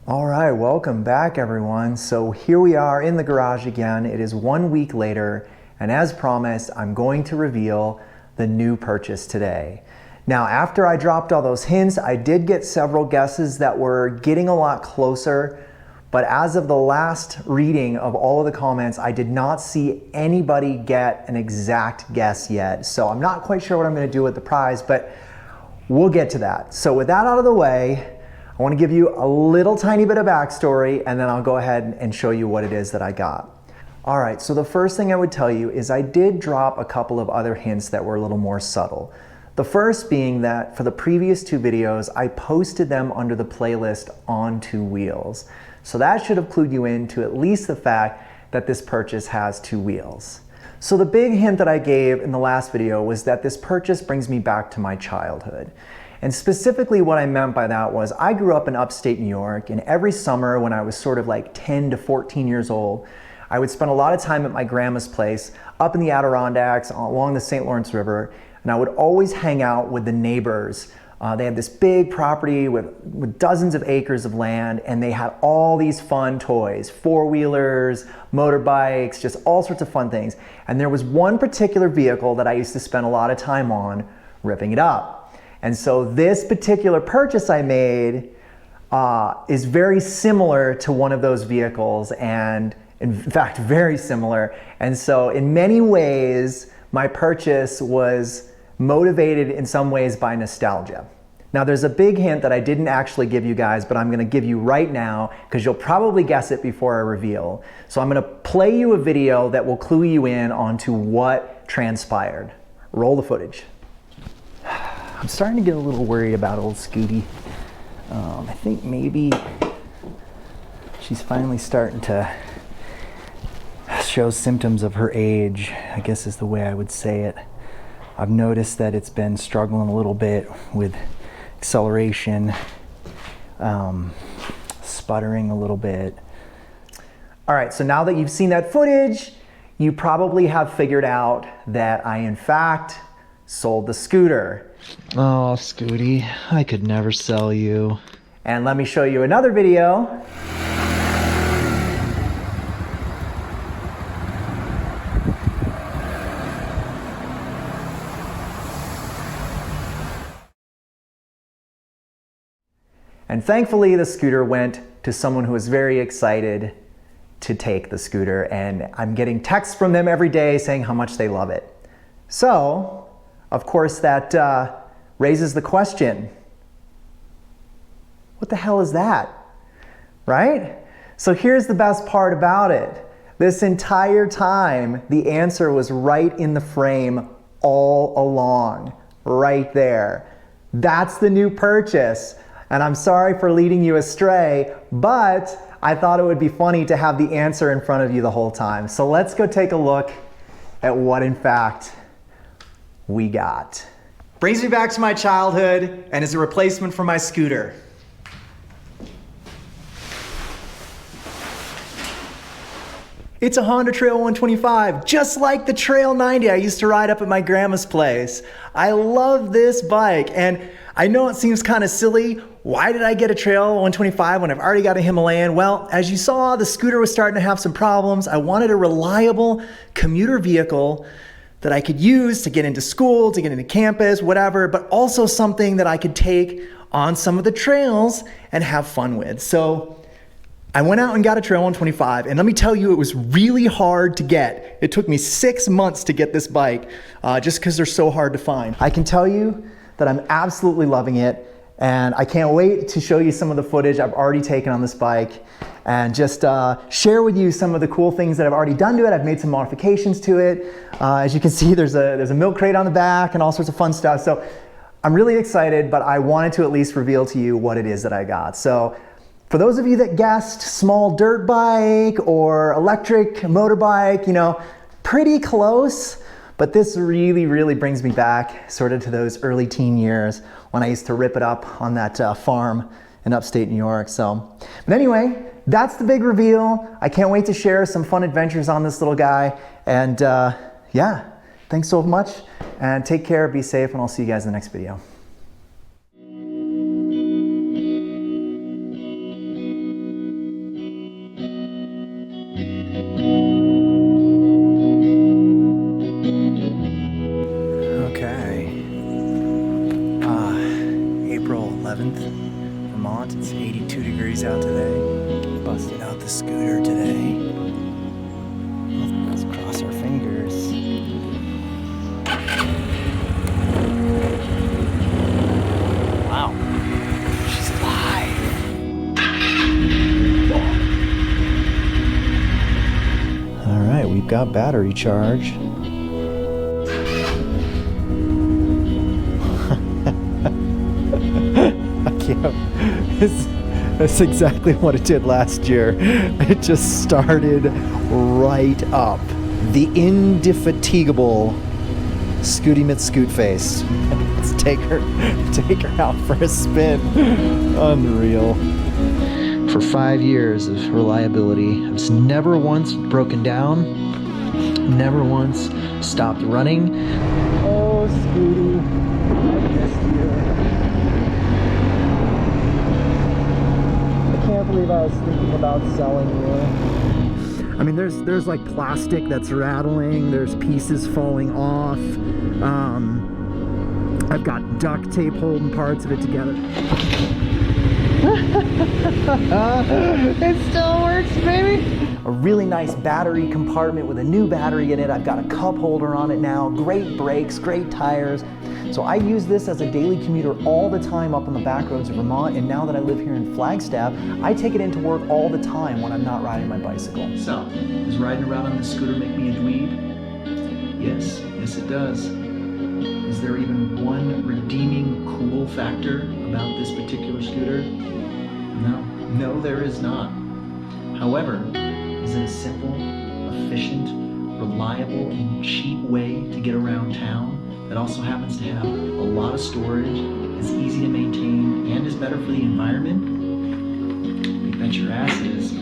All right, welcome back everyone. So here we are in the garage again. It is 1 week later, and as promised, I'm going to reveal the new purchase today. Now, after I dropped all those hints, I did get several guesses that were getting a lot closer, but as of the last reading of all of the comments, I did not see anybody get an exact guess yet. So I'm not quite sure what I'm gonna do with the prize, but we'll get to that. So with that out of the way, I want to give you a little tiny bit of backstory, and then I'll go ahead and show you what it is that I got. All right, so the first thing I would tell you is I did drop a couple of other hints that were a little more subtle. The first being that for the previous two videos, I posted them under the playlist On Two Wheels. So that should have clued you in to at least the fact that this purchase has two wheels. So the big hint that I gave in the last video was that this purchase brings me back to my childhood. And specifically what I meant by that was I grew up in upstate New York, and every summer when I was sort of like 10 to 14 years old, I would spend a lot of time at my grandma's place up in the Adirondacks along the St. Lawrence River, and I would always hang out with the neighbors. They had this big property with dozens of acres of land, and they had all these fun toys, four-wheelers, motorbikes, just all sorts of fun things. And there was one particular vehicle that I used to spend a lot of time on ripping it up. And so this particular purchase I made is very similar to one of those vehicles, and in fact, very similar. And so in many ways, my purchase was motivated in some ways by nostalgia. Now there's a big hint that I didn't actually give you guys, but I'm gonna give you right now because you'll probably guess it before I reveal. So I'm gonna play you a video that will clue you in onto what transpired. Roll the footage. I'm starting to get a little worried about old Scootie. I think maybe she's finally starting to show symptoms of her age, I guess is the way I would say it. I've noticed that it's been struggling a little bit with acceleration, sputtering a little bit. All right, so now that you've seen that footage, you probably have figured out that I in fact sold the scooter. Oh, Scootie, I could never sell you. And let me show you another video. And thankfully, the scooter went to someone who was very excited to take the scooter, and I'm getting texts from them every day saying how much they love it. So, of course, that raises the question, what the hell is that, right? So here's the best part about it. This entire time, the answer was right in the frame all along, right there. That's the new purchase. And I'm sorry for leading you astray, but I thought it would be funny to have the answer in front of you the whole time. So let's go take a look at what in fact we got. Brings me back to my childhood and is a replacement for my scooter. It's a Honda Trail 125, just like the Trail 90 I used to ride up at my grandma's place. I love this bike, and I know it seems kind of silly. Why did I get a Trail 125 when I've already got a Himalayan? Well, as you saw, the scooter was starting to have some problems. I wanted a reliable commuter vehicle that I could use to get into school, to get into campus, whatever, but also something that I could take on some of the trails and have fun with. So I went out and got a Trail 125, and let me tell you, it was really hard to get. It took me 6 months to get this bike, just because they're so hard to find. I can tell you that I'm absolutely loving it, and I can't wait to show you some of the footage I've already taken on this bike, and just share with you some of the cool things that I've already done to it. I've made some modifications to it. As you can see, there's a milk crate on the back and all sorts of fun stuff. So I'm really excited, but I wanted to at least reveal to you what it is that I got. So for those of you that guessed small dirt bike or electric motorbike, you know, pretty close, but this really, really brings me back sort of to those early teen years when I used to rip it up on that farm in upstate New York. So, but anyway, that's the big reveal. I can't wait to share some fun adventures on this little guy. And yeah, thanks so much, and take care, be safe, and I'll see you guys in the next video. 11th, Vermont. It's 82 degrees out today. Busted out the scooter today. Let's cross our fingers. Wow. She's alive. All right, we've got battery charge. That's exactly what it did last year. It just started right up. The indefatigable Scootie Scoot face. Let's take her out for a spin. Unreal. For 5 years of reliability, I've never once broken down, never once stopped running. Oh, Scootie, I missed you. I can't believe I was thinking about selling you. I mean, there's like plastic that's rattling, there's pieces falling off. I've got duct tape holding parts of it together. It still works, baby. A really nice battery compartment with a new battery in it. I've got a cup holder on it now. Great brakes, great tires. So I use this as a daily commuter all the time up on the back roads of Vermont, and now that I live here in Flagstaff, I take it into work all the time when I'm not riding my bicycle. So, does riding around on this scooter make me a dweeb? Yes, yes it does. Is there even one redeeming cool factor about this particular scooter? No, there is not. However, is it a simple, efficient, reliable, and cheap way to get around town that also happens to have a lot of storage, is easy to maintain, and is better for the environment? You bet your ass is.